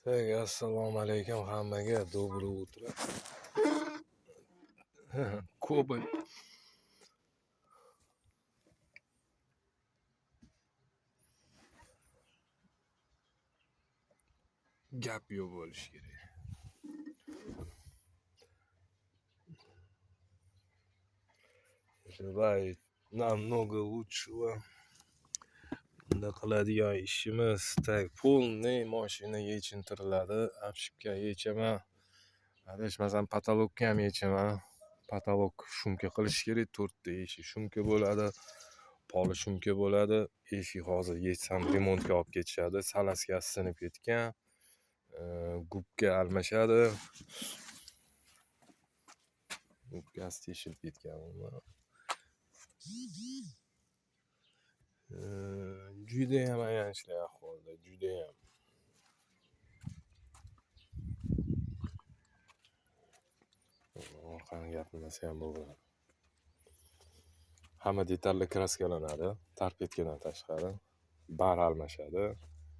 Assalomu alaykum hammaga, доброе утро. Ko'p gap yo'q bo'lishi kerak. Давай намного лучшего. Bunda qiladigan ishimiz tak полный mashina yechintiriladi. Apshipka yechaman. Adashmasam patolokka ham yechaman. Patolok shumka qilish kerak. 4 ta eshik shumka bo'ladi. Poli shumka bo'ladi. Eshik hozir yechsam remontga olib ketishadi. Salaskasi sinib ketgan. Gubka almashadi. Gubkasi teshilib ketgan uni. Juda ham ayanchli ahvolda, juda ham. Qani gapirmasa ham bo'ladi. Hamma detallar kraskalanadi, tarpetkadan tashqari. Bar almashadi,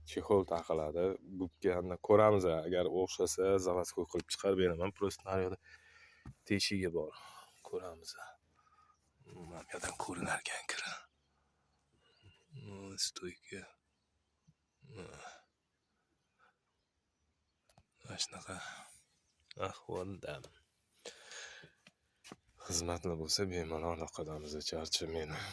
chexol taqiladi. Gubkani ko'ramiz, agar o'xshasa заводской qilib chiqarib beraman. Просто naryoqda teshigi bor. Ko'ramiz. Markadan ko'rinar ekan kira. Stoyka. Mana shunaqa ahvolda. Xizmatlar bo'lsa bemalol aloqadamiz, charchamanglar.